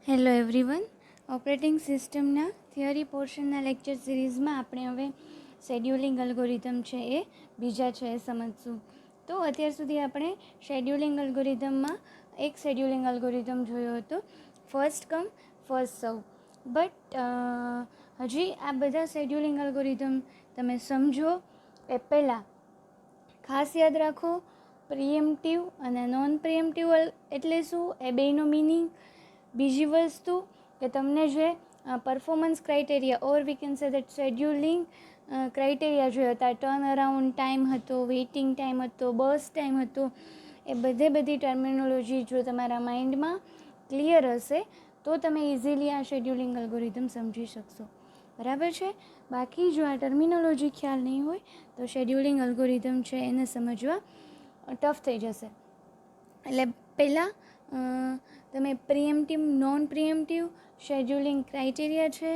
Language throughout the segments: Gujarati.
Hello everyone. ઓપરેટિંગ સિસ્ટમના થિયરી પોર્શનના લેક્ચર સિરીઝમાં આપણે હવે શેડ્યુલિંગ અલ્ગોરિધમ છે એ બીજા છે એ સમજશું. તો અત્યાર સુધી આપણે શેડ્યુલિંગ અલ્ગોરિધમમાં એક શેડ્યુલિંગ અલ્ગોરિધમ જોયો હતો, ફર્સ્ટ કમ ફર્સ્ટ સર્વ. બટ હજી આ બધા શેડ્યુલિંગ અલ્ગોરિધમ તમે સમજો એ પહેલાં ખાસ યાદ રાખો, પ્રિએમ્પ્ટિવ અને નોન પ્રિએમ્પ્ટિવ એટલે શું, એ બેનો મિનિંગ. બીજી વસ્તુ કે તમને જે performance criteria or we can say that scheduling criteria જે હતા, ટર્ન અરાઉન્ડ ટાઈમ હતો, વેઇટિંગ ટાઈમ હતો, બસ ટાઈમ હતો, એ બધી ટર્મિનોલોજી જો તમારા માઇન્ડમાં ક્લિયર હશે તો તમે ઇઝીલી આ શેડ્યુલિંગ અલ્ગોરિધમ સમજી શકશો. બરાબર છે. બાકી જો આ ટર્મિનોલોજી ખ્યાલ નહીં હોય તો શેડ્યુલિંગ અલ્ગોરિધમ છે એને સમજવા ટફ થઈ જશે. એટલે પહેલાં તમે પ્રિએમ્પ્ટિવ, નોન પ્રિએમ્પ્ટિવ શેડ્યુલિંગ ક્રાઇટેરિયા છે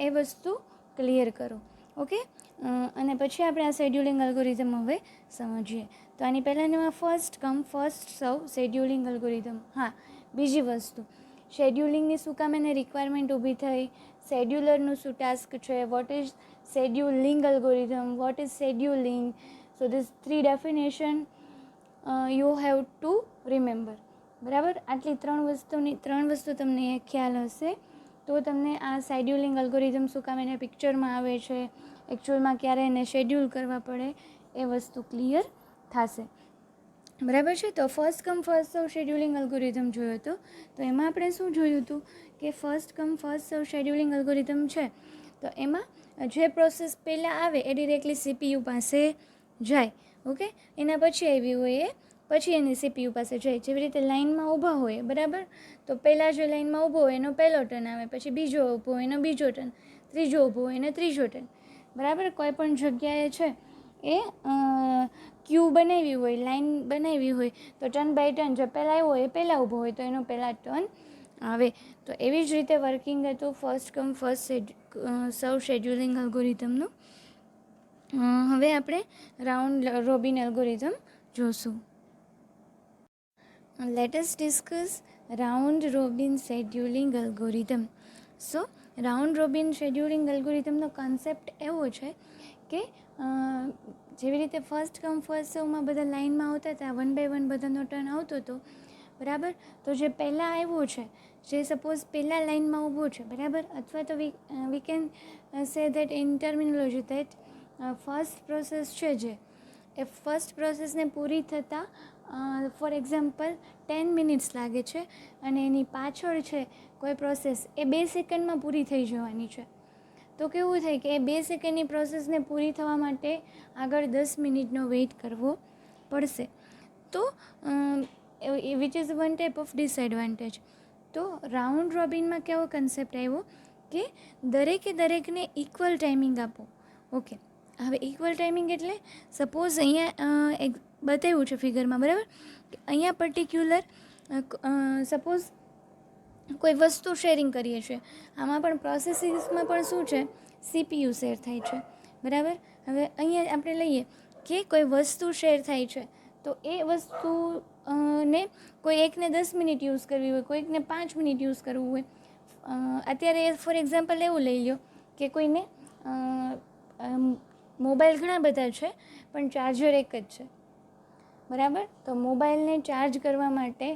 એ વસ્તુ ક્લિયર કરો. ઓકે. અને પછી આપણે આ શેડ્યુલિંગ અલ્ગોરિધમ હવે સમજીએ. તો આની પહેલાં ફર્સ્ટ કમ ફર્સ્ટ સર્વ શેડ્યુલિંગ અલ્ગોરિધમ. હા, બીજી વસ્તુ, શેડ્યુલિંગની શું કામ એને રિક્વાયરમેન્ટ ઊભી થઈ, શેડ્યુલરનું શું ટાસ્ક છે, what is scheduling algorithm, what is scheduling. So this 3 definition you have to remember. બરાબર. આટલી ત્રણ વસ્તુ તમને ખ્યાલ હશે તો તમને આ શેડ્યુલિંગ અલ્ગોરિધમ શું કામ એને પિક્ચરમાં આવે છે, એકચ્યુઅલમાં ક્યારે એને શેડ્યુલ કરવા પડે, એ વસ્તુ ક્લિયર થશે. બરાબર છે. તો ફર્સ્ટ કમ ફર્સ્ટ સર્વ શેડ્યુલિંગ અલ્ગોરિધમ જોયો હતો. તો એમાં આપણે શું જોયું હતું કે ફર્સ્ટ કમ ફર્સ્ટ સર્વ શેડ્યુલિંગ અલ્ગોરિધમ છે તો એમાં જે પ્રોસેસ પહેલાં આવે એ ડિરેક્ટલી સીપીયુ પાસે જાય. ઓકે. એના પછી આવી હોય એ પછી એની સીપીયુ પાસે જાય. જેવી રીતે લાઇનમાં ઊભા હોય, બરાબર, તો પહેલાં જે લાઇનમાં ઊભો હોય એનો પહેલો ટર્ન આવે, પછી બીજો ઊભો હોય એનો બીજો ટર્ન, ત્રીજો ઊભો હોય એને ત્રીજો ટર્ન. બરાબર. કોઈ પણ જગ્યાએ છે એ ક્યુ બનાવી હોય, લાઇન બનાવી હોય તો ટર્ન બાય ટર્ન જે પહેલાં આવ્યો હોય એ પહેલાં ઊભો હોય તો એનો પહેલાં ટર્ન આવે. તો એવી જ રીતે વર્કિંગ હતું ફર્સ્ટ કમ ફર્સ્ટ સર્વ શેડ્યુલિંગ અલ્ગોરિધમનું. હવે આપણે રાઉન્ડ રોબિન એલ્ગોરિધમ જોશું. Let us discuss round robin scheduling algorithm. So round Robin scheduling અલ્ગોરિધમનો કોન્સેપ્ટ એવો છે કે જેવી રીતે ફર્સ્ટ કમ ફર્સ્ટ સર્વમાં બધા લાઇનમાં આવતા હતા, વન બાય વન બધાનો ટર્ન આવતો હતો, બરાબર. તો જે પહેલાં આવ્યો છે, જે સપોઝ પહેલાં લાઇનમાં ઊભો છે, બરાબર, અથવા તો we can say that in terminology that first process છે જે એ ફર્સ્ટ પ્રોસેસને પૂરી થતાં ફોર એક્ઝામ્પલ 10 મિનિટ્સ લાગે છે અને એની પાછળ છે કોઈ પ્રોસેસ એ 2 સેકન્ડમાં પૂરી થઈ જવાની છે. તો કેવું થાય કે એ 2 સેકન્ડની પ્રોસેસને પૂરી થવા માટે આગળ 10 મિનિટનો વેઇટ કરવો પડશે. તો which is one type of disadvantage. તો રાઉન્ડ રોબિનમાં કેવો કન્સેપ્ટ આવ્યો કે દરેકને ઇક્વલ ટાઈમિંગ આપો. ઓકે. હવે ઇક્વલ ટાઈમિંગ એટલે સપોઝ અહીંયા એક બતાવ્યું છે ફિગરમાં, બરાબર, કે અહીંયા પર્ટિક્યુલર સપોઝ કોઈ વસ્તુ શેરિંગ કરીએ છીએ. આમાં પણ પ્રોસેસિસમાં પણ શું છે, સીપીયુ શેર થાય છે, બરાબર. હવે અહીંયા આપણે લઈએ કે કોઈ વસ્તુ શેર થાય છે તો એ વસ્તુને કોઈ એકને 10 મિનિટ યુઝ કરવી હોય, કોઈકને 5 મિનિટ યુઝ કરવું હોય. અત્યારે ફોર એક્ઝામ્પલ એવું લઈ લો કે કોઈને મોબાઈલ ઘણા બધા છે પણ ચાર્જર એક જ છે, બરાબર. તો મોબાઈલને ચાર્જ કરવા માટે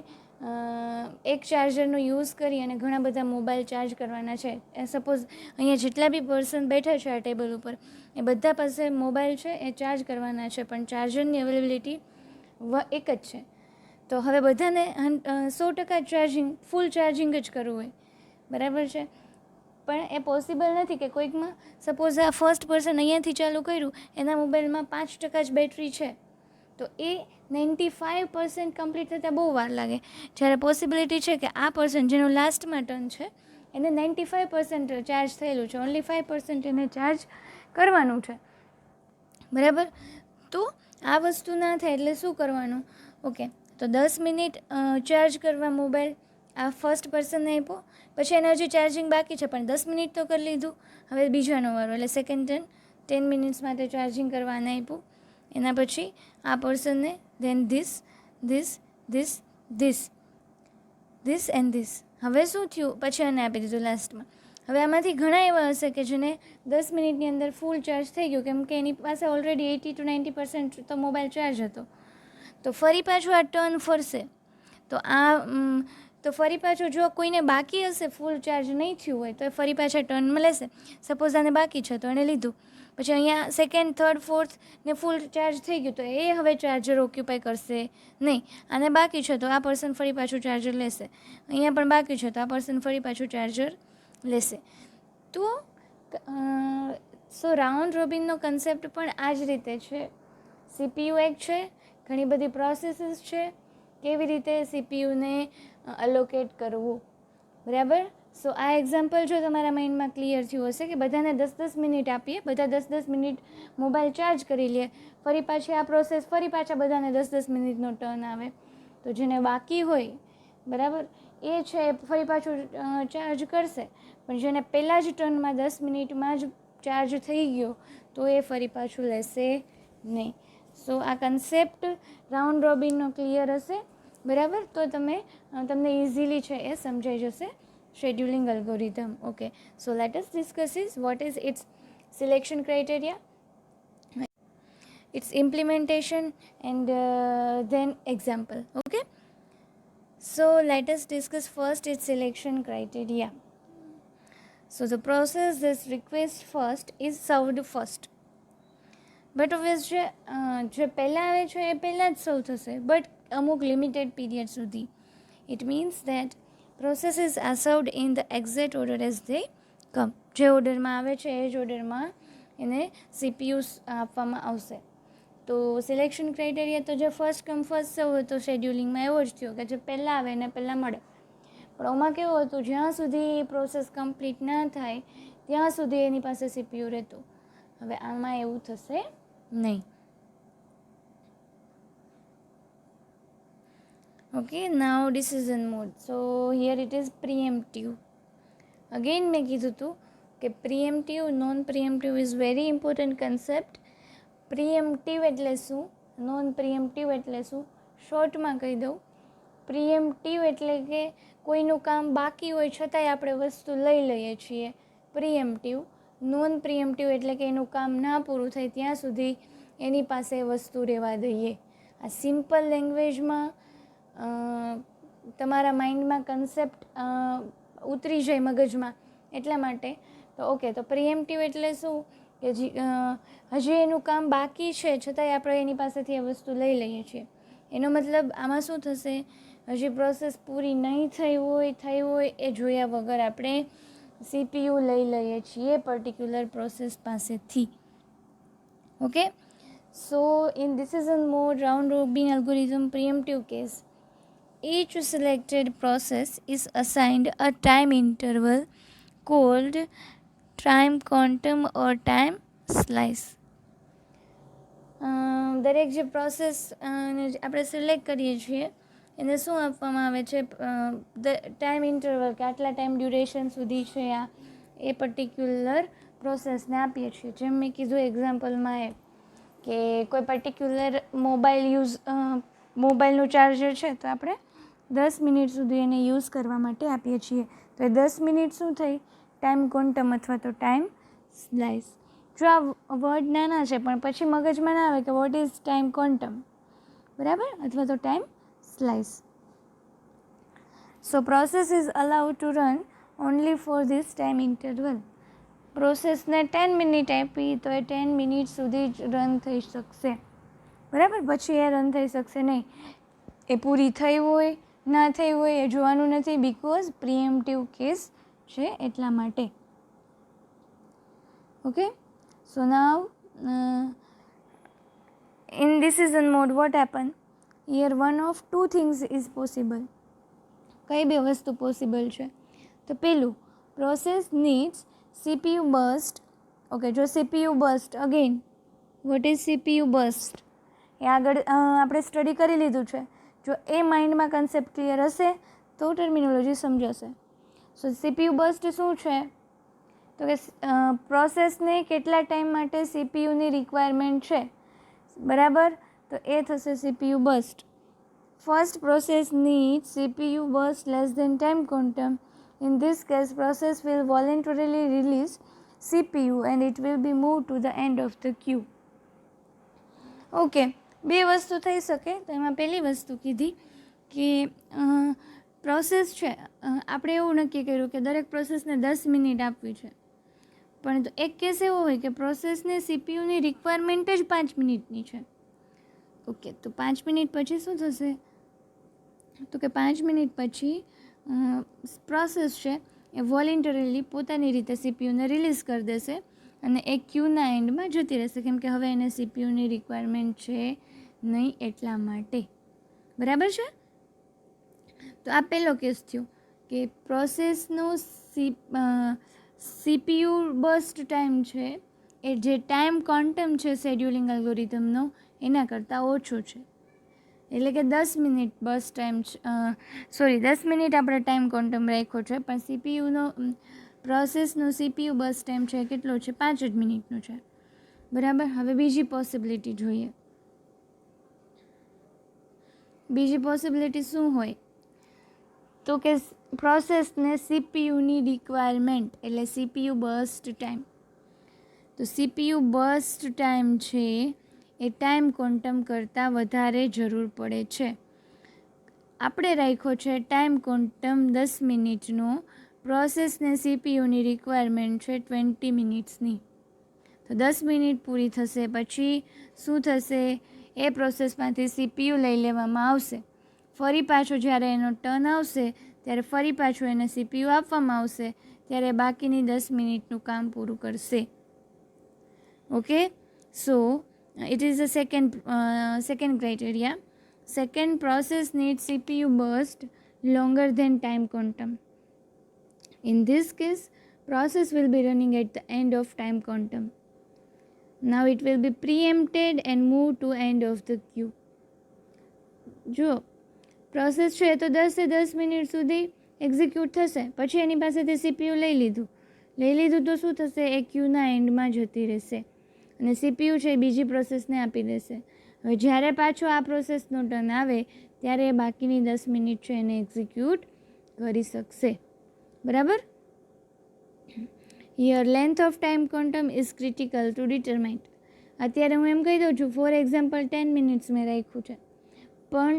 એક ચાર્જરનો યુઝ કરી અને ઘણા બધા મોબાઈલ ચાર્જ કરવાના છે. સપોઝ અહીંયા જેટલા બી પર્સન બેઠા છે આ ટેબલ ઉપર એ બધા પાસે મોબાઈલ છે એ ચાર્જ કરવાના છે, પણ ચાર્જરની અવેલેબિલિટી એક જ છે. તો હવે બધાને 100% ચાર્જિંગ, ફૂલ ચાર્જિંગ જ કરવું હોય, બરાબર છે. પણ એ પોસિબલ નથી કે કોઈકમાં સપોઝ આ ફર્સ્ટ પર્સન અહીંયાથી ચાલુ કર્યું, એના મોબાઈલમાં 5% જ બેટરી છે તો એ 95% કમ્પ્લીટ થતાં બહુ વાર લાગે. જ્યારે પોસિબિલિટી છે કે આ પર્સન જેનો લાસ્ટમાં ટર્ન છે એને 95% ચાર્જ થયેલું છે, ઓન્લી 5% એને ચાર્જ કરવાનું છે, બરાબર. તો આ વસ્તુ ના થાય એટલે શું કરવાનું? ઓકે. તો 10 મિનિટ ચાર્જ કરવા મોબાઈલ આ ફર્સ્ટ પર્સનને આપ્યો, પછી એને હજી ચાર્જિંગ બાકી છે પણ 10 મિનિટ તો કરી લીધું. હવે બીજાનો વારો એટલે સેકન્ડ ટર્ન 10 મિનિટ્સ માટે ચાર્જિંગ કરવાને આપ્યું. એના પછી આ પર્સનને then this. This and this. હવે શું થયું, પછી આને આપી દીધું લાસ્ટમાં. હવે આમાંથી ઘણા એવા હશે કે જેને 10 મિનિટની અંદર ફૂલ ચાર્જ થઈ ગયું, કેમ કે એની પાસે ઓલરેડી 80 to 90% તો મોબાઈલ ચાર્જ હતો. તો ફરી પાછું આ ટર્ન ફરશે. તો ફરી પાછું જો કોઈને બાકી હશે, ફૂલ ચાર્જ નહીં થયું હોય, તો એ ફરી પાછા ટર્નમાં લેશે. સપોઝ આને બાકી છે તો એણે લીધું, પછી અહીંયા સેકન્ડ, થર્ડ, ફોર્થ ને ફૂલ ચાર્જ થઈ ગયું, તો એ હવે ચાર્જર ઓક્યુપાય કરશે નહીં. આને બાકી છે તો આ પર્સન ફરી પાછું ચાર્જર લેશે. અહીંયા પણ બાકી છે તો આ પર્સન ફરી પાછું ચાર્જર લેશે. તો રાઉન્ડ રોબિનનો કન્સેપ્ટ પણ આ જ રીતે છે. CPU એક છે, ઘણી બધી પ્રોસેસીસ છે, કેવી રીતે CPUને અલોકેટ કરવું. બરાબર. સો આ એક્ઝામ્પલ જો તમારા માઇન્ડમાં ક્લિયર થયું હશે કે બધાને 10-10 મિનિટ આપીએ, બધા 10-10 મિનિટ મોબાઈલ ચાર્જ કરી લે, ફરી પાછી આ પ્રોસેસ ફરી પાછા બધાને 10-10 મિનિટનો ટર્ન આવે. તો જેને બાકી હોય, બરાબર, એ છે ફરી પાછું ચાર્જ કરશે, પણ જેને પહેલાં જ ટર્નમાં 10 મિનિટમાં જ ચાર્જ થઈ ગયો તો એ ફરી પાછું લેશે નહીં. સો આ કન્સેપ્ટ રાઉન્ડ રોબિનનો ક્લિયર હશે, બરાબર, તો તમને ઇઝીલી છે એ સમજાઈ જશે scheduling algorithm. Okay, so let us discuss is what is its selection criteria, its implementation, and then example. Okay, so let us discuss first its selection criteria. So the process this request first is served first. But obvious છે, જે પહેલાં આવે છે એ પહેલાં જ સર્વ થશે, બટ અમુક લિમિટેડ પીરિયડ સુધી. It means that processes are served in the exact order as they come. જે ઓર્ડરમાં આવે છે એ જ ઓર્ડરમાં એને CPU આપવામાં આવશે. તો સિલેક્શન ક્રાઇટેરિયા તો જે ફર્સ્ટ કમ ફર્સ્ટ સર્વ હતો શેડ્યુલિંગમાં એવો જ થયો કે જે પહેલાં આવે એને પહેલાં મળે. પણ આમાં કેવું હતું, જ્યાં સુધી પ્રોસેસ કમ્પ્લીટ ના થાય ત્યાં સુધી એની પાસે CPU રહેતું. હવે આમાં એવું થશે નહીં. Okay, now decision mode. So here it is preemptive. Again મેં કીધું હતું કે preemptive, non preemptive is very important concept. preemptive એટલે શું, non preemptive એટલે શું, શોર્ટમાં કહી દઉં. preemptive એટલે કે કોઈનું કામ બાકી હોય છતાંય આપણે વસ્તુ લઈ લઈએ છીએ, preemptive. નોન પ્રિએમ્પ્ટિવ એટલે કે એનું કામ ના પૂરું થાય ત્યાં સુધી એની પાસે વસ્તુ રહેવા દઈએ. આ સિમ્પલ લેંગ્વેજમાં તમારા માઇન્ડમાં કન્સેપ્ટ ઉતરી જાય મગજમાં, એટલા માટે. તો ઓકે, તો પ્રિએમ્પ્ટિવ એટલે શું કે હજી એનું કામ બાકી છે છતાંય આપણે એની પાસેથી એ વસ્તુ લઈ લઈએ છીએ. એનો મતલબ આમાં શું થશે, હજી પ્રોસેસ પૂરી નહીં થઈ હોય એ જોયા વગર આપણે CPU લઈ લઈએ છીએ પર્ટિક્યુલર પ્રોસેસ પાસેથી. Okay, so in decision mode round robin algorithm preemptive case, each selected process is assigned a time interval called time quantum or time slice. દરેક જે પ્રોસેસ આપણે સિલેક્ટ કરીએ છીએ એને શું આપવામાં આવે છે, ટાઈમ ઇન્ટરવલ, કે આટલા ટાઈમ ડ્યુરેશન સુધી છે આ એ પર્ટિક્યુલર પ્રોસેસને આપીએ છીએ. જેમ મેં કીધું એક્ઝામ્પલમાં એ કે કોઈ પર્ટિક્યુલર મોબાઈલનું ચાર્જર છે તો આપણે 10 મિનિટ સુધી એને યુઝ કરવા માટે આપીએ છીએ. તો એ 10 મિનિટ શું થઈ, ટાઈમ ક્વોન્ટમ અથવા તો ટાઈમ સ્લાઇસ. જો આ વર્ડ નાના છે પણ પછી મગજમાં ના આવે કે વોટ ઇઝ ટાઈમ ક્વોન્ટમ, બરાબર, અથવા તો time slice. So process is allowed to run only for this time interval. પ્રોસેસને 10 મિનિટ આપી તો એ 10 મિનિટ સુધી જ રન થઈ શકશે, બરાબર, પછી એ રન થઈ શકશે નહીં. એ પૂરી થઈ હોય ના થઈ હોય એ જોવાનું નથી, બિકોઝ પ્રિએમ્પ્ટિવ કેસ છે એટલા માટે. Okay, so now in decision mode what happen, here one of two things is possible. કઈ બે વસ્તુ પોસિબલ છે? તો પેલું, process needs CPU burst. Okay, જો CPU burst, again what is CPU burst એ આગળ આપણે સ્ટડી કરી લીધું છે. જો એ માઇન્ડમાં કન્સેપ્ટ ક્લિયર હશે તો ટર્મિનોલોજી સમજાશે. સો CPU burst શું છે, તો કે પ્રોસેસને કેટલા ટાઈમ માટે CPUની રિક્વાયરમેન્ટ છે, બરાબર, તો એ થશે CPU burst. first process needs CPU burst less than time quantum. In this case, process will voluntarily release CPU and it will be moved to the end of the queue. Okay, બે વસ્તુ થઈ શકે. તો એમાં પહેલી વસ્તુ કીધી કે પ્રોસેસ છે, આપણે એવું નક્કી કર્યું કે દરેક પ્રોસેસને 10 મિનિટ આપવી છે, પરંતુ એક કેસ એવો હોય કે પ્રોસેસને સીપીયુની રિક્વાયરમેન્ટ જ 5 મિનિટની છે. ઓકે, તો 5 મિનિટ પછી શું થશે? તો કે 5 મિનિટ પછી પ્રોસેસ છે એ વોલેન્ટરીલી પોતાની રીતે સીપીયુને રિલીઝ કરી દેશે અને એ ક્યુના એન્ડમાં જતી રહેશે, કેમ કે હવે એને સીપીયુની રિક્વાયરમેન્ટ છે નહીં એટલા માટે. બરાબર છે? તો આ પહેલો કેસ થયો કે પ્રોસેસનો સીપીયુ બર્સ્ટ ટાઈમ છે એ જે ટાઈમ ક્વોન્ટમ છે શેડ્યુલિંગ એલ્ગોરિધમનો એના કરતાં ઓછો છે. એટલે કે 10 મિનિટ બસ ટાઈમ 10 મિનિટ આપણે ટાઈમ ક્વોન્ટમ રાખ્યો છે, પણ સીપીયુનો પ્રોસેસનો સીપીયુ બસ ટાઈમ છે કેટલો છે? 5 જ મિનિટનો છે. બરાબર. હવે બીજી પોસિબિલિટી જોઈએ. બીજી પોસિબિલિટી શું હોય? તો કે પ્રોસેસને સીપીયુની રિક્વાયરમેન્ટ એટલે સીપીયુ બર્સ્ટ ટાઈમ. તો સીપીયુ બર્સ્ટ ટાઈમ છે એ ટાઈમ ક્વોન્ટમ કરતાં વધારે જરૂર પડે છે. આપણે રાખ્યો છે ટાઈમ ક્વોન્ટમ 10 મિનિટનો, પ્રોસેસને સીપીયુની રિક્વાયરમેન્ટ છે 20 મિનિટ્સની. તો 10 મિનિટ પૂરી થશે પછી શું થશે? એ પ્રોસેસમાંથી સીપીયુ લઈ લેવામાં આવશે. ફરી પાછો જ્યારે એનો ટર્ન આવશે ત્યારે ફરી પાછું એને સીપીયુ આપવામાં આવશે, ત્યારે બાકીની 10 મિનિટનું કામ પૂરું કરશે. Okay, so it is the second criteria. Second, process needs CPU burst longer than time quantum. In this case, process will be running at the end of time quantum. Now it will be preempted and moved to end of the queue. જો પ્રોસેસ છે તો 10 મિનિટ સુધી એક્ઝિક્યુટ થશે, પછી એની પાસેથી સીપીયુ લઈ લીધું તો શું થશે? એ ક્યુના એન્ડમાં જતી રહેશે અને સીપીયુ છે એ બીજી પ્રોસેસને આપી દેશે. હવે જ્યારે પાછો આ પ્રોસેસનો ટર્ન આવે ત્યારે બાકીની 10 મિનિટ છે એને એક્ઝિક્યુટ કરી શકશે. બરાબર? Here length of time quantum is critical two determine. અત્યારે હું એમ કહી દઉં છું, ફોર એક્ઝામ્પલ 10 મિનિટ્સ મેં રાખ્યું છે, પણ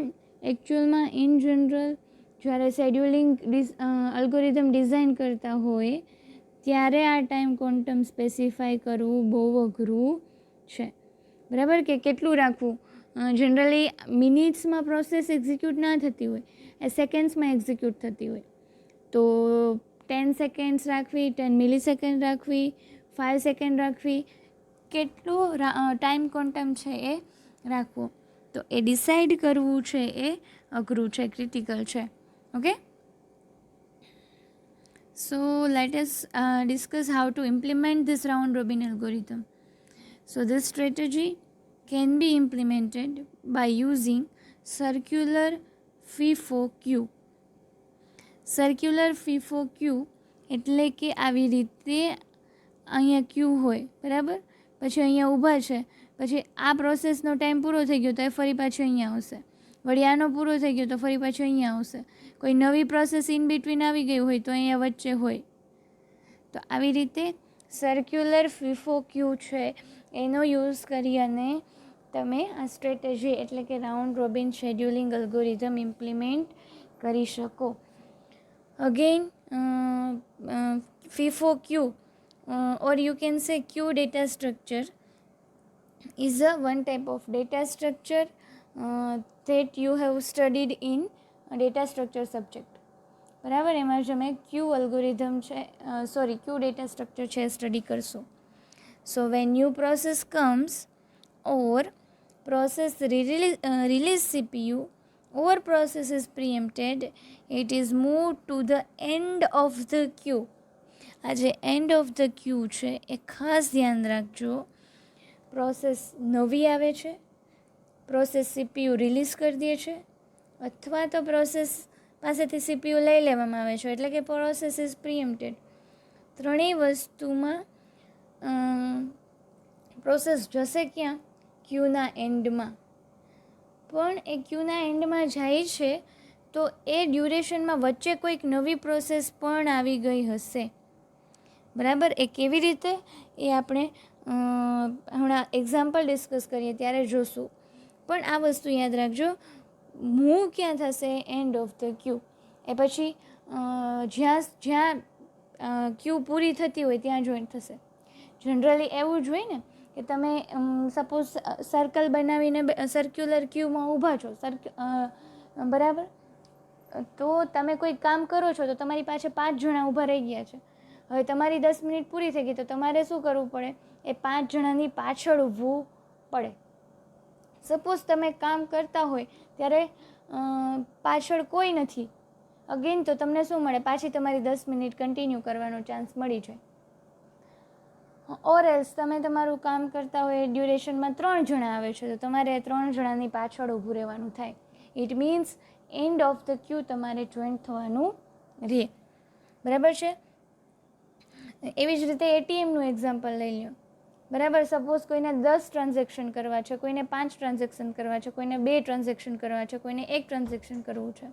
એકચ્યુઅલમાં ઇન જનરલ જ્યારે શેડ્યુલિંગ અલ્ગોરિધમ ડિઝાઇન કરતા હોય ત્યારે આ ટાઈમ ક્વોન્ટમ સ્પેસિફાય કરવું બહુ અઘરું છે. બરાબર? કે કેટલું રાખવું? જનરલી મિનિટ્સમાં પ્રોસેસ એક્ઝિક્યુટ ના થતી હોય, એ સેકન્ડ્સમાં એક્ઝિક્યુટ થતી હોય. તો 10 સેકન્ડ્સ રાખવી, 10 મિલી-સેકન્ડ રાખવી, 5 સેકન્ડ રાખવી, કેટલું ટાઈમ ક્વોન્ટમ છે એ રાખવો, તો એ ડિસાઇડ કરવું છે એ અઘરું છે, ક્રિટિકલ છે. Okay, so let us discuss how to implement this round robin algorithm. So this strategy can be implemented by using circular FIFO queue. Circular FIFO queue એટલે કે આવી રીતે અહીંયા ક્યુ હોય, બરાબર? પછી અહીંયા ઊભા છે, પછી આ પ્રોસેસનો ટાઈમ પૂરો થઈ ગયો તો એ ફરી પાછું અહીંયા આવશે, વળી આનો પૂરો થઈ ગયો તો ફરી પાછું અહીંયા આવશે, કોઈ નવી પ્રોસેસ ઇન બિટવીન આવી ગઈ હોય તો અહીંયા વચ્ચે હોય. તો આવી રીતે સર્ક્યુલર ફીફો ક્યુ છે એનો યુઝ કરી અને તમે આ સ્ટ્રેટેજી એટલે કે round Robin scheduling algorithm implement કરી શકો. Again FIFO queue or you can say queue data structure is a one type of data structure that you have studied in data structure subject. બરાબર? એમાં તમે ક્યુ અલ્ગોરિધમ છે ક્યુ ડેટા સ્ટ્રક્ચર છે સ્ટડી કરશો. So when new process comes or process release CPU or process is preempted, it is moved to the end of the queue. આ જે એન્ડ ઓફ ધ ક્યુ છે એ ખાસ ધ્યાન રાખજો. પ્રોસેસ નવી આવે છે, પ્રોસેસ સીપીયુ રિલીઝ કરી દે છે, અથવા તો પ્રોસેસ પાસેથી સીપીયુ લઈ લેવામાં આવે છે, એટલે કે પ્રોસેસ ઇઝ પ્રીએમ્પ્ટેડ. ત્રણેય વસ્તુમાં પ્રોસેસ જશે ક્યાં? ક્યુના એન્ડમાં. પણ એ ક્યુના એન્ડમાં જાય છે તો એ ડ્યુરેશનમાં વચ્ચે કોઈક નવી પ્રોસેસ પણ આવી ગઈ હશે. બરાબર. એ કેવી રીતે એ આપણે હમણાં એક્ઝામ્પલ ડિસ્કસ કરીએ ત્યારે જોશું. પણ આ વસ્તુ યાદ રાખજો, મૂવ ક્યાં થશે? End of the queue. એ પછી જ્યાં જ્યાં ક્યુ પૂરી થતી હોય ત્યાં જોઈન્ટ થશે. જનરલી એવું જ હોય ને કે તમે સપોઝ સર્કલ બનાવીને સર્ક્યુલર ક્યુમાં ઊભા છો, બરાબર. તો તમે કોઈ કામ કરો છો તો તમારી પાસે 5 જણા ઊભા રહી ગયા છે. હવે તમારી 10 મિનિટ પૂરી થઈ ગઈ તો તમારે શું કરવું પડે? એ 5 જણાની પાછળ ઊભવું પડે. સપોઝ તમે કામ કરતા હોય ત્યારે પાછળ કોઈ નથી અગેન, તો તમને શું મળે? પાછી તમારી 10 મિનિટ કન્ટિન્યુ કરવાનો ચાન્સ મળી જાય. ઓર એલ્સ તમે તમારું કામ કરતા હોય ડ્યુરેશનમાં 3 જણા આવે છે તો તમારે 3 જણાની પાછળ ઊભું રહેવાનું થાય. It means and of the ક્યુ તમારે જોઈન્ટ થવાનું રહે. બરાબર છે. એવી જ રીતે એટીએમનું એક્ઝામ્પલ લઈ લો. બરાબર. સપોઝ કોઈને 10 ટ્રાન્ઝેક્શન કરવા છે, કોઈને 5 ટ્રાન્ઝેક્શન કરવા છે, કોઈને 2 ટ્રાન્ઝેક્શન કરવા છે, કોઈને 1 ટ્રાન્ઝેક્શન કરવું છે.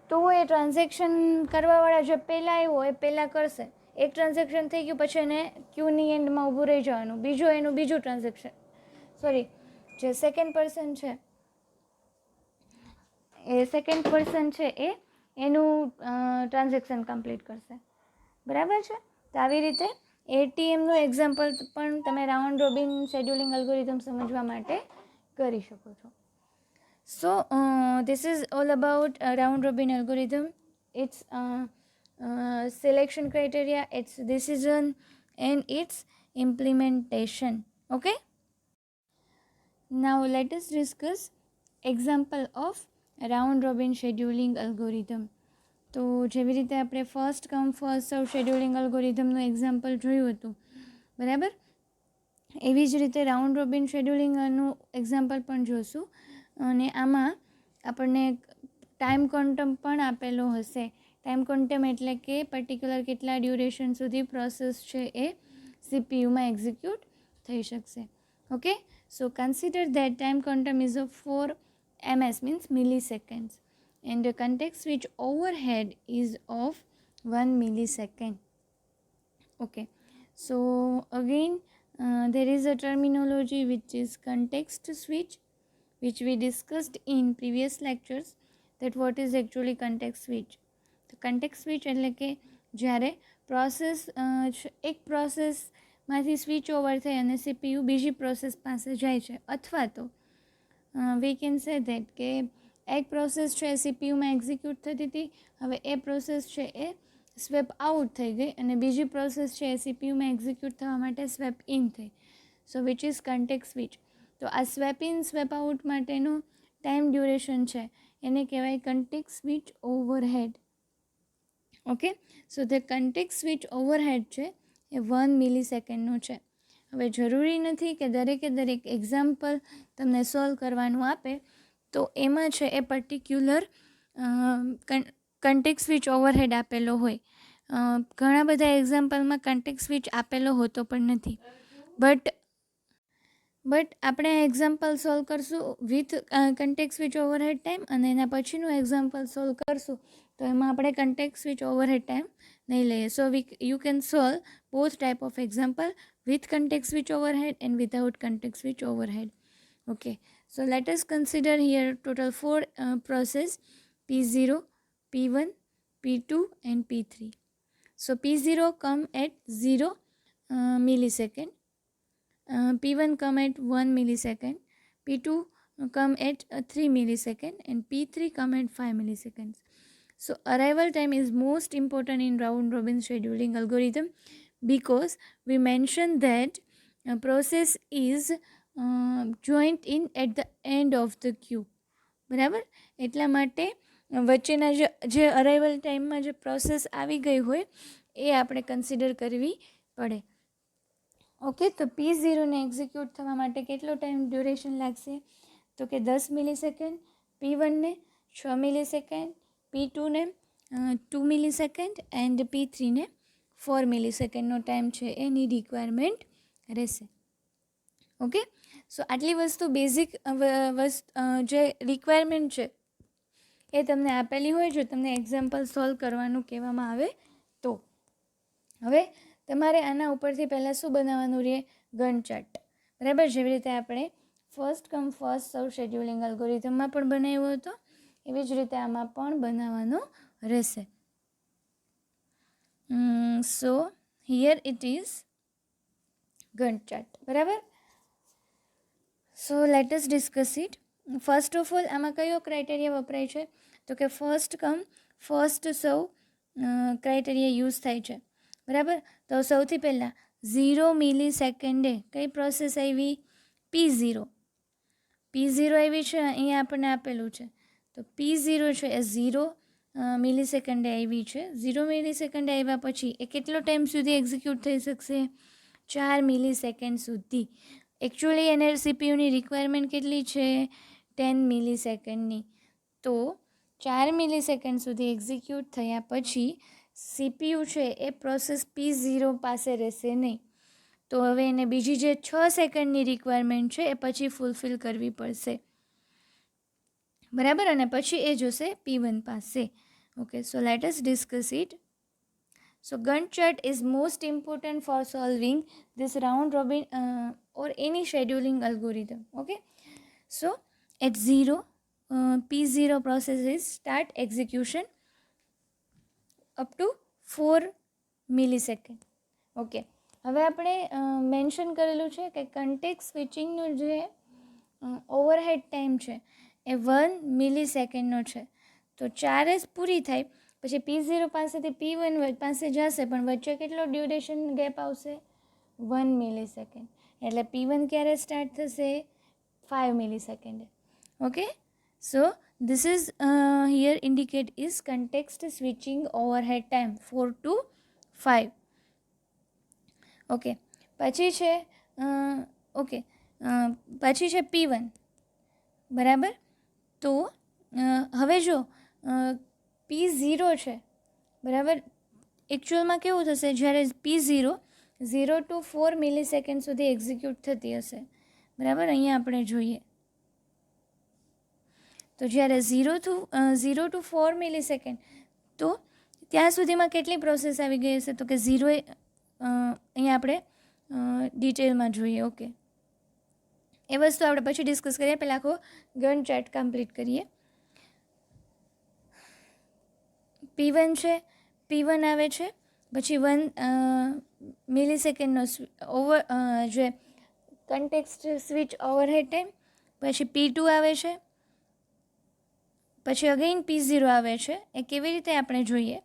તો એ ટ્રાન્ઝેક્શન કરવાવાળા જે પહેલાં આવ્યો એ પહેલાં કરશે. એક ટ્રાન્ઝેક્શન થઈ ગયું પછી એને ક્યુની એન્ડમાં ઊભું રહી જવાનું. એનું બીજું ટ્રાન્ઝેક્શન, જે સેકન્ડ પર્સન છે એ એનું ટ્રાન્ઝેક્શન કમ્પ્લીટ કરશે. બરાબર છે. તો આવી રીતે એટીએમનું એક્ઝામ્પલ પણ તમે રાઉન્ડ રોબિન શેડ્યુલિંગ અલ્ગોરિધમ સમજવા માટે કરી શકો છો. So this is all about round robin algorithm. Its selection criteria, its decision, and its implementation. Okay. Now let us discuss example of round robin scheduling algorithm. તો જેવી રીતે આપણે ફર્સ્ટ કમ ફર્સ્ટ સર્વ શેડ્યુલિંગ અલ્ગોરિધમનું એક્ઝામ્પલ જોયું હતું, બરાબર. એવી જ રીતે રાઉન્ડ રોબિન શેડ્યુલિંગનું એક્ઝામ્પલ પણ જોઈશું. અને આમાં આપણને ટાઈમ ક્વોન્ટમ પણ આપેલો હશે. ટાઈમ ક્વોન્ટમ એટલે કે પર્ટિક્યુલર કેટલા ડ્યુરેશન સુધી પ્રોસેસ છે એ સીપીયુમાં એક્ઝિક્યુટ થઈ શકશે. Okay. So consider that time quantum ease of 4 ms means milliseconds and the context switch overhead is of 1 millisecond. Okay. So again there is a terminology which is context switch, which we discussed in previous lectures, that what is actually context switch. તો context switch એટલે કે જ્યારે પ્રોસેસ એક પ્રોસેસમાંથી સ્વિચ ઓવર થઈ અને સીપીયુ બીજી પ્રોસેસ પાસે જાય છે, અથવા તો વી કેન સે ધેટ કે એક પ્રોસેસ છે સીપીયુમાં એક્ઝિક્યુટ થતી હતી, હવે એ પ્રોસેસ છે એ સ્વેપ આઉટ થઈ ગઈ અને બીજી પ્રોસેસ છે એ સીપીયુમાં એક્ઝિક્યુટ થવા માટે સ્વેપ ઇન થઈ. સો વિચ ઇઝ કન્ટેક્સ્ટ સ્વિચ. તો આ સ્વેપ ઇન સ્વેપ આઉટ માટેનું ટાઈમ ડ્યુરેશન છે એને કહેવાય context switch overhead. Okay. So the context switch overhead છે એ 1 મિલીસેકન્ડનું છે. હવે જરૂરી નથી કે દરેક એક્ઝામ્પલ તમને સોલ્વ કરવાનું આપે તો એમાં છે એ પર્ટિક્યુલર કન્ટેક્સ્ટ સ્વિચ ઓવરહેડ આપેલો હોય. ઘણા બધા એક્ઝામ્પલમાં કન્ટેક્સ્ટ સ્વિચ આપેલો હોતો પણ નથી. બટ આપણે એક્ઝામ્પલ સોલ્વ કરશું with context switch overhead time, અને એના પછીનું એક્ઝામ્પલ સોલ્વ કરશું તો એમાં આપણે કન્ટેક્સ્ટ સ્વિચ ઓવરહેડ ટાઈમ નહીં લઈએ. So you can solve both type of example with context switch overhead and without context switch overhead. Okay, so let us consider here total 4 process: P0, P1, P2 and P3. So P0 come at 0 millisecond, P1 come at 1 millisecond, P2 come at 3 millisecond and P3 come at 5 milliseconds. So arrival time is most important in round robin scheduling algorithm, because we mentioned that a process is joined in at the end of the queue. બરાબર. એટલા માટે વચ્ચેના જે અરાઇવલ ટાઈમમાં જે પ્રોસેસ આવી ગઈ હોય એ આપણે કન્સિડર કરવી પડે. ઓકે. તો P0ને એક્ઝિક્યુટ થવા માટે કેટલો ટાઈમ ડ્યુરેશન લાગશે? તો કે 10 મિલીસેકન્ડ, P1ને 6 મિલીસેકન્ડ, P2ને 2 મિલીસેકન્ડ એન્ડ P3ને 4 મિલીસેકન્ડનો ટાઈમ છે એની રિક્વાયરમેન્ટ રહેશે. ઓકે. સો આટલી વસ્તુ બેઝિક જે રિક્વાયરમેન્ટ છે એ તમને આપેલી હોય, જો તમને એક્ઝામ્પલ સોલ્વ કરવાનું કહેવામાં આવે તો. હવે તમારે આના ઉપરથી પહેલાં શું બનાવવાનું રહે? Gun chart. બરાબર, જેવી રીતે આપણે ફર્સ્ટ કમ ફર્સ્ટ સર્વ શેડ્યુલિંગ અલ્ગોરિધમમાં પણ બનાવ્યો હતો, એવી જ રીતે આમાં પણ બનાવવાનો રહેશે. So here it is Gantt chart. બરાબર, so let us discuss it. First of all આમાં કયો ક્રાઇટેરિયા વપરાય છે? તો કે first come first serve criteria use થાય છે. બરાબર, તો સૌથી પહેલાં 0 મિલી સેકન્ડે કઈ પ્રોસેસ આવી? P0 આવી છે, અહીંયા આપણને આપેલું છે. તો P0 છે એ 0 મિલી સેકન્ડે આવી છે. 0 મિલી સેકન્ડે આવ્યા પછી એ કેટલો ટાઈમ સુધી એક્ઝિક્યુટ થઈ શકશે? 4 મિલી સેકન્ડ સુધી. એકચ્યુઅલી એને સીપીયુની રિક્વાયરમેન્ટ કેટલી છે? 10 મિલી સેકન્ડની. તો 4 મિલી સેકન્ડ સુધી એક્ઝિક્યુટ થયા પછી સીપીયુ છે એ પ્રોસેસ P0 પાસે રહેશે નહીં. તો હવે એને બીજી જે 6 સેકન્ડની રિક્વાયરમેન્ટ છે એ પછી ફૂલફિલ કરવી પડશે. બરાબર, અને પછી એ જોશે P1 પાસે. Okay, so let us discuss it. So Gantt chart is most important for solving this round robin or any scheduling algorithm. Okay, so at 0 P0 processes start execution up to 4 millisecond. Okay, હવે આપણે મેન્શન કરેલું છે કે કન્ટેક્સ્ટ સ્વિચિંગનું જે ઓવરહેડ ટાઈમ છે એ 1 મિલીસેકન્ડનો છે. તો 4S પૂરી થાય પછી P0 પાસેથી P1 પાસે જશે, પણ વચ્ચે કેટલો ડ્યુરેશન ગેપ આવશે? 1 મિલીસેકન્ડ. એટલે P1 ક્યારે સ્ટાર્ટ થશે? 5 મિલીસેકન્ડે. Okay, so this is here indicate is context switching overhead time 4 to 5. Okay, પછી છે પછી છે P1. બરાબર, તો હવે જો P0 છે, બરાબર, એકચ્યુઅલમાં કેવું થશે? જ્યારે P0 0 to 4 મિલીસેકન્ડ સુધી એક્ઝિક્યુટ થતી હશે. બરાબર, અહીંયા આપણે જોઈએ તો જ્યારે 0 to 4 મિલીસેકન્ડ, તો ત્યાં સુધીમાં કેટલી પ્રોસેસ આવી ગઈ હશે? તો કે 0 અહીંયા આપણે ડિટેલમાં જોઈએ. ઓકે, એ વસ્તુ આપણે પછી ડિસ્કસ કરીએ, પહેલાં આખો ગન ચાર્ટ કમ્પ્લીટ કરીએ. P1 છે, P1 આવે છે, પછી 1 મિલીસેકન્ડનો જે કન્ટેક્સ્ટ સ્વિચ ઓવરહેડ ટાઈમ, પછી P2 આવે છે, પછી અગેઇન P0 આવે છે. એ કેવી રીતે આપણે જોઈએ?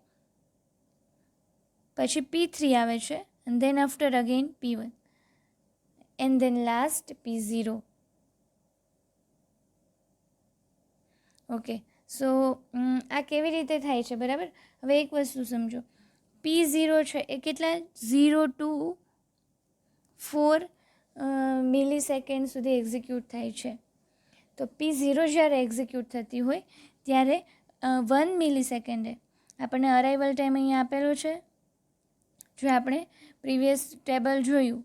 પછી P3 આવે છે, and then after again P1 and then last P0. Okay, so આ કેવી રીતે થાય છે? બરાબર, હવે એક વસ્તુ સમજો. P0 છે એ કેટલા? 0 to 4 મિલીસેકન્ડ સુધી એક્ઝિક્યુટ થાય છે. તો P0 જ્યારે એક્ઝિક્યુટ થતી હોય ત્યારે 1 મિલીસેકન્ડે આપણને અરાઇવલ ટાઈમ અહીંયા આપેલો છે, જો આપણે પ્રીવિયસ ટેબલ જોયું.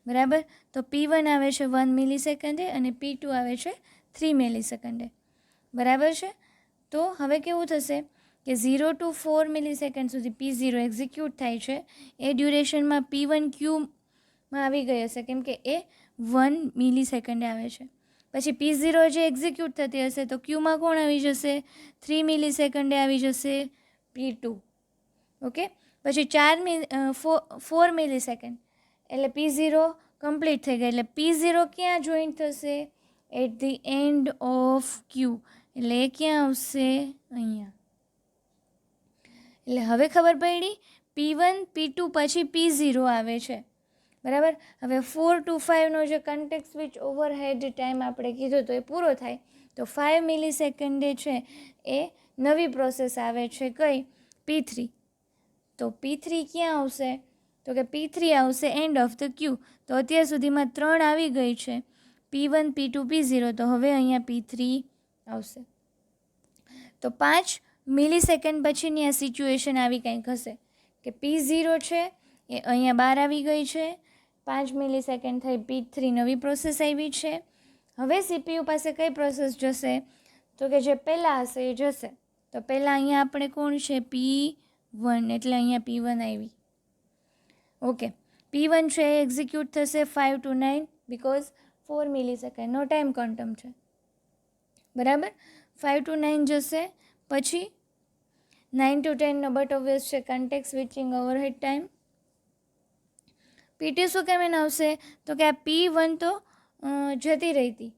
બરાબર, તો P1 આવે છે 1 મિલીસેકન્ડે અને P2 આવે છે 3 મિલીસેકન્ડે. બરાબર છે, તો હવે કેવું થશે કે 0 to 4 મિલીસેકન્ડ સુધી P0 એક્ઝિક્યુટ થાય છે. એ ડ્યુરેશનમાં P1 ક્યુમાં આવી ગઈ હશે, કેમ કે એ 1 મિલીસેકન્ડે આવે છે. પછી P0 જે એક્ઝિક્યુટ થતી હશે તો ક્યુમાં કોણ આવી જશે? 3 મિલીસેકન્ડે આવી જશે P2. ઓકે, પછી 4 મિલીસેકન્ડ એટલે P0 કમ્પ્લીટ થઈ ગઈ. એટલે P0 ક્યાં જોઈન્ટ થશે? એટ ધી એન્ડ ઓફ ક્યુ. એટલે એ ક્યાં આવશે? અહીંયા. એટલે હવે ખબર પડી, P1 P2 પછી P0 આવે છે. બરાબર, હવે 4 to 5નો જે કન્ટેક્ટ સ્વિચ ઓવરહેડ ટાઈમ આપણે કીધો તો એ પૂરો થાય તો 5 મિલીસેકન્ડે છે એ નવી પ્રોસેસ આવે છે. કઈ? P3. તો P3 ક્યાં આવશે? તો કે P3 આવશે એન્ડ ઓફ ધ ક્યુ. તો અત્યાર સુધીમાં 3 આવી ગઈ છે, P1 P2 P0. તો હવે અહીંયા P3 આવશે. તો 5 મિલીસેકન્ડ પછીની આ સિચ્યુએશન આવી કંઈક હશે કે P0 છે એ અહીંયા 12 આવી ગઈ છે, 5 મિલી સેકન્ડ થઈ P3 નવી પ્રોસેસ આવી છે. હવે CPU પાસે કઈ પ્રોસેસ જશે તો કે જે પહેલાં હશે એ જશે. તો પહેલાં અહીંયા આપણે કોણ છે P1, એટલે અહીંયા P1 આવી. ઓકે, P1 છે એ એક્ઝિક્યુટ થશે 5 to 9 બિકોઝ 4 મિલી સેકન્ડનો ટાઈમ ક્વોન્ટમ છે. બરાબર, 5 to 9 જશે. પછી 9 to 10નો બટ ઓબ્વિયસ છે context switching overhead time. P2 શું કેમ એને આવશે તો કે આ P1 તો જતી રહી હતી,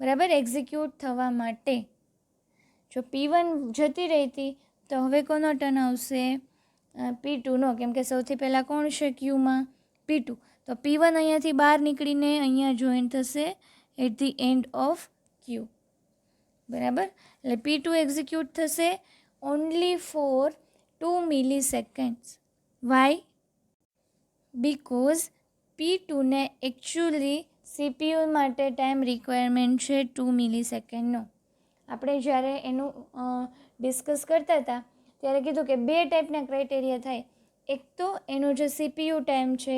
બરાબર, એક્ઝિક્યુટ થવા માટે. જો P1 જતી રહી હતી તો હવે કોનો ટર્ન આવશે P2નો, કેમ કે સૌથી પહેલાં કોણ છે ક્યુમાં P2. તો P1 અહીંયાથી બહાર નીકળીને અહીંયા જોઈન થશે at the end of queue. બરાબર, એટલે P2 એક્ઝિક્યુટ થશે only for 2 milliseconds. Why? Because P2ને એકચ્યુઅલી CPU માટે ટાઈમ રિક્વાયરમેન્ટ છે 2 મિલી સેકન્ડનો. આપણે જ્યારે એનું ડિસ્કસ કરતા હતા ત્યારે કીધું કે 2 ટાઈપના ક્રાઇટેરિયા થાય. એક તો એનો જે CPU ટાઈમ છે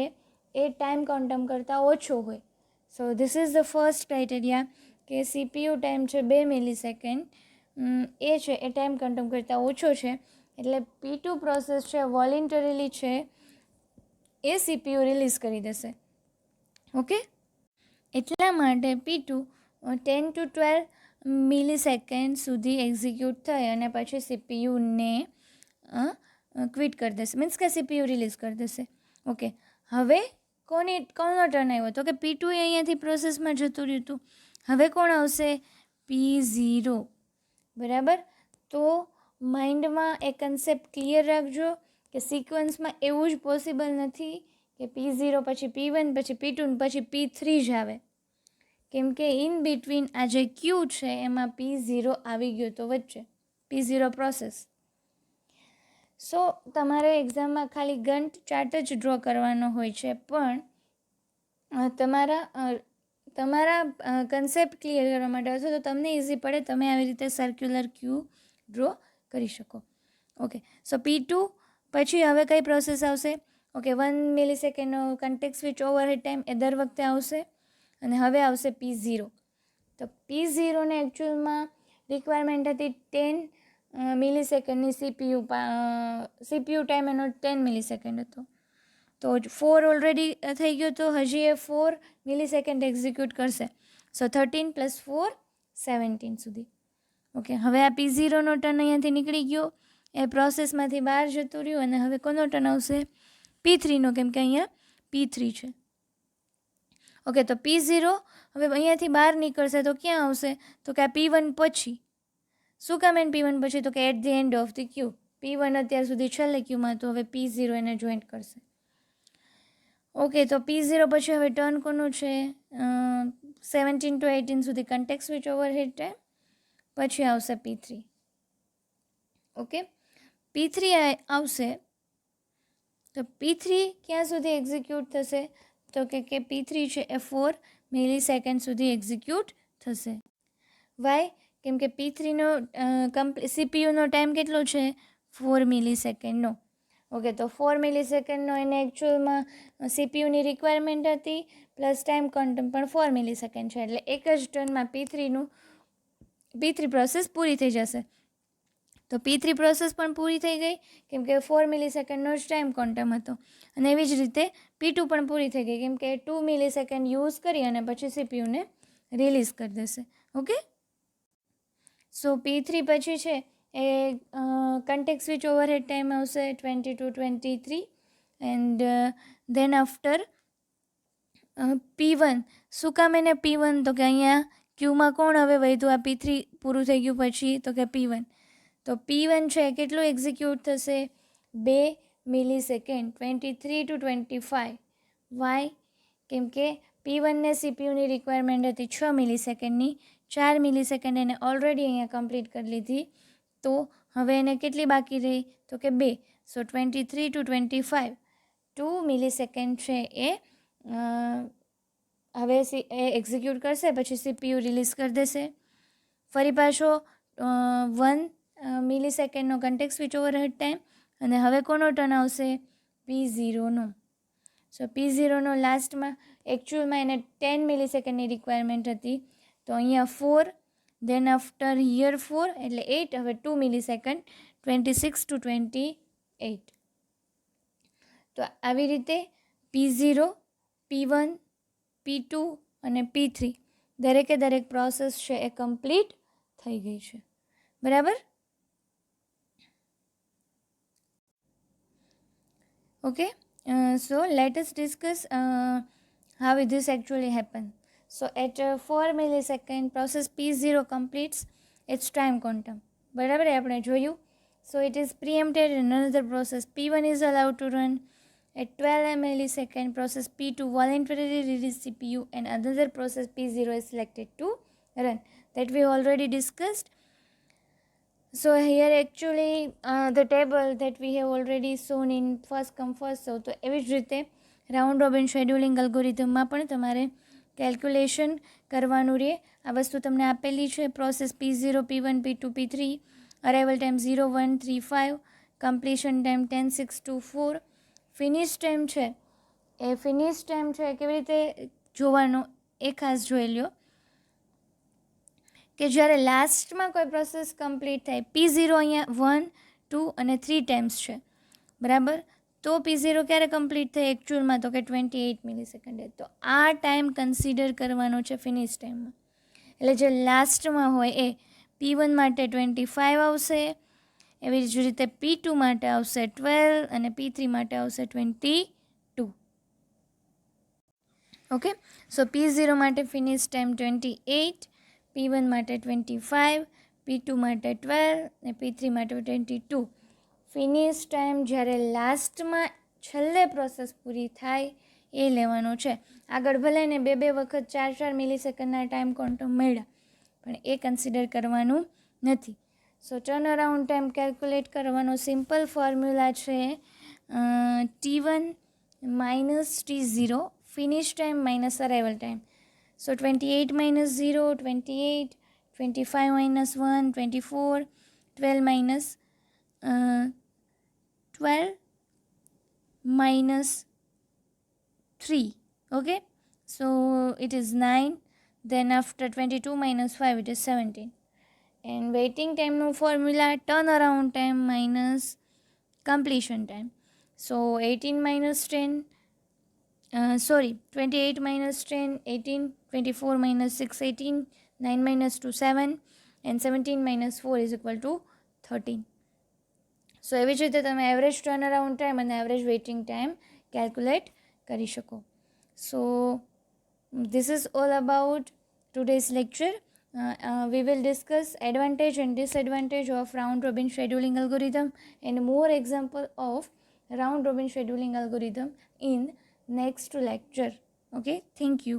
એ ટાઈમ ક્વોન્ટમ કરતાં ઓછો હોય. સો this is the first criteria કે CPU ટાઈમ છે 2 મિલી સેકન્ડ, એ છે એ ટાઈમ ક્વોન્ટમ કરતાં ઓછો છે. એટલે P2 પ્રોસેસ છે વોલેન્ટરીલી છે એ CPU રિલીઝ કરી દેશે. ઓકે, એટલા માટે P2 10 to 12 મિલી સેકન્ડ સુધી એક્ઝિક્યુટ થઈ અને પછી CPUને ક્વિટ કરી દેશે, મીન્સ કે CPU રિલીઝ કરી દેશે. ઓકે, હવે કોનો ટર્ન આવ્યો તો કે P2 અહીંયાથી પ્રોસેસમાં જતું રહ્યું હતું. હવે કોણ આવશે P0. બરાબર, તો માઇન્ડમાં એ કન્સેપ્ટ ક્લિયર રાખજો કે સિક્વન્સમાં એવું જ પોસિબલ નથી કે P0 પછી P1 પછી P2 પછી P3 જ આવે, કેમ કે ઇન બિટવીન આ જે ક્યુ છે એમાં P0 આવી ગયો તો વચ્ચે P0 પ્રોસેસ. સો તમારે એક્ઝામમાં ખાલી ગન્ટ ચાર્ટ જ ડ્રો કરવાનો હોય છે, પણ તમારા કન્સેપ્ટ ક્લિયર કરવા માટે અથવા તો તમને ઇઝી પડે તમે આવી રીતે સર્ક્યુલર ક્યુ ડ્રો કરી શકો. ઓકે, સો P2 પછી હવે કઈ પ્રોસેસ આવશે? ઓકે, 1 મિલી સેકન્ડનો કન્ટેક્ટ સ્વિચ ઓવરહેડ ટાઈમ એ દર વખતે આવશે. અને હવે આવશે P0. તો P0ને એકચ્યુઅલમાં રિક્વાયરમેન્ટ હતી 10 મિલી સેકન્ડની CPU ટાઈમ એનો 10 મિલી સેકન્ડ હતો. તો 4 ઓલરેડી થઈ ગયો, તો હજી એ 4 મિલી સેકન્ડ એક્ઝિક્યુટ કરશે. સો 13 + 4 17 સુધી. ઓકે, હવે આ P0નો ટર્ન અહીંયાથી નીકળી ગયો, એ પ્રોસેસમાંથી બહાર જતું રહ્યું અને હવે કોનો ટર્ન આવશે P3નો, કેમ કે અહીંયા P3 છે. ઓકે, તો P0 હવે અહીંયાથી બહાર નીકળશે તો ક્યાં આવશે તો કે આ P1 પછી. શું કામ એને P1 પછી તો કે at the end of the queue. P1 અત્યાર સુધી છેલ્લે ક્યુમાં, તો હવે P0 એને જોઈન્ટ કરશે. ઓકે, તો P0 પછી હવે ટર્ન કોનું છે 17 to 18 સુધી કન્ટેક્ટ સ્વિચ ઓવરહેડ ટાઈમ, પછી આવશે P3. ઓકે, P3 આવશે તો P3 ક્યાં સુધી એક્ઝિક્યુટ થશે તો કે P3 છે એ 4 મિલી સેકન્ડ સુધી એક્ઝિક્યુટ થશે. વાય? કેમ કે P3નો CPUનો ટાઈમ કેટલો છે 4 મિલી સેકન્ડનો. ઓકે, તો 4 મિલી સેકન્ડનો એને એકચ્યુઅલમાં CPUની રિક્વાયરમેન્ટ હતી પ્લસ ટાઈમ ક્વોન્ટમ પણ 4 મિલી સેકન્ડ છે, એટલે એક જ ટર્નમાં P3 પ્રોસેસ પૂરી થઈ જશે. તો P3 પ્રોસેસ પણ પૂરી થઈ ગઈ કેમ કે 4 મિલી સેકન્ડનો જ ટાઈમ ક્વોન્ટમ હતો. અને એવી જ રીતે P2 પણ પૂરી થઈ ગઈ કેમ કે 2 મિલી સેકન્ડ યુઝ કરી અને પછી CPUને રિલીઝ કરી દેશે. ઓકે, સો P3 પછી છે એ કન્ટેક્ટ સ્વિચ ઓવરહેડ ટાઈમ આવશે 20 to 23 and then after P1. શું કામ એને P1 તો કે અહીંયા ક્યુમાં કોણ હવે વધ્યું, આ P3 પૂરું થઈ ગયું પછી તો કે P1. તો P1 છે કેટલું એક્ઝિક્યુટ થશે 2 મિલી સેકન્ડ 23 to 25. વાય? કેમ કે P1ને CPUની રિક્વાયરમેન્ટ હતી 6 મિલી સેકન્ડની, 4 મિલી સેકન્ડ એને ઓલરેડી અહીંયા કમ્પ્લીટ કરી લીધી, તો હવે એને કેટલી બાકી રહી તો કે 2. સો 23 to 25 2 મિલી સેકન્ડ છે એ હવે એક્ઝિક્યુટ કરશે, પછી CPU રિલીઝ કરી દેશે. ફરી પાછો 1 મિલી સેકન્ડનો કન્ટેક્ટ સ્વિચ ઓવરહેડ ટાઈમ અને હવે કોનો ટર્ન આવશે P0નો. સો P0નો લાસ્ટમાં એકચ્યુઅલમાં એને 10 મિલીસેકન્ડની રિક્વાયરમેન્ટ હતી, તો અહીંયા 4, દેન આફ્ટર હિયર 4 એટલે 8, હવે 2 મિલીસેકન્ડ, 26 to 28. તો આવી રીતે P0, P1, P2 અને P3 દરેકે દરેક પ્રોસેસ છે એ કમ્પ્લીટ થઈ ગઈ છે. બરાબર? Okay, so let us discuss how this actually happen. So at 4 millisecond process P0 completes its time quantum. બરાબર આપણે જોયું. So it is preempted and another process P1 is allowed to run at 12 millisecond. Process P2 voluntarily release CPU and another process P0 is selected to run. That we already discussed. So here actually the table that we have already shown in first come first serve. તો એવી જ રીતે રાઉન્ડ રોબિન શેડ્યુલિંગ અલ્ગોરિધમમાં પણ તમારે કેલ્ક્યુલેશન કરવાનું રહે. આ વસ્તુ તમને આપેલી છે. Process P0, P1, P2, P3, arrival time 0, 1, 3, 5, completion time 10, 6, 2, 4, finish time છે એ ફિનિશ ટાઈમ છે કેવી રીતે જોવાનો એ ખાસ જોઈ લ્યો કે જ્યારે લાસ્ટમાં કોઈ પ્રોસેસ કમ્પ્લીટ થાય, P0 અહીંયા 1, 2 અને 3 ટાઈમ્સ છે. બરાબર? તો P0 ક્યારે કમ્પ્લીટ થાય એકચ્યુઅલમાં? તો કે 28 મિલીસેકન્ડે. તો આ ટાઈમ કન્સિડર કરવાનો છે ફિનિશ ટાઈમમાં. એટલે જે લાસ્ટમાં હોય એ P1 માટે 25 આવશે, એવી જ રીતે P2 માટે આવશે 12 અને P3 માટે આવશે 22. ઓકે, સો P0 માટે ફિનિશ ટાઈમ 28, P1 માટે 25, P2 માટે 12 અને P3 માટે 22. ફિનિશ ટાઈમ જ્યારે લાસ્ટમાં છેલ્લે પ્રોસેસ પૂરી થાય એ લેવાનો છે. આગળ ભલે ને બે વખત 4 મિલીસેકન્ડના ટાઈમ ક્વોન્ટમ મળ્યા, પણ એ કન્સિડર કરવાનું નથી. સો ટર્ન અરાઉન્ડ ટાઈમ કેલ્ક્યુલેટ કરવાનો સિમ્પલ ફોર્મ્યુલા છે T1 minus T0, finish time minus arrival time. So 28 minus 0, 28, 25 minus 1, 24, 12 minus 12 minus 3. Okay, so it is 9. Then after 22 minus 5, it is 17. And waiting time no formula, turnaround time minus completion time. So 18 minus 10. 28 minus 10, 18, 24 minus 6, 18, 9 minus 2, 7, and 17 minus 4 is equal to 13. સો એવી જ રીતે તમે એવરેજ ટર્ન અરાઉન્ડ ટાઈમ અને એવરેજ વેઇટિંગ ટાઈમ કેલ્ક્યુલેટ કરી શકો. સો this is all about today's lecture. We will discuss advantage and disadvantage of round robin scheduling algorithm and more example of round robin scheduling algorithm in next lecture. Okay, thank you.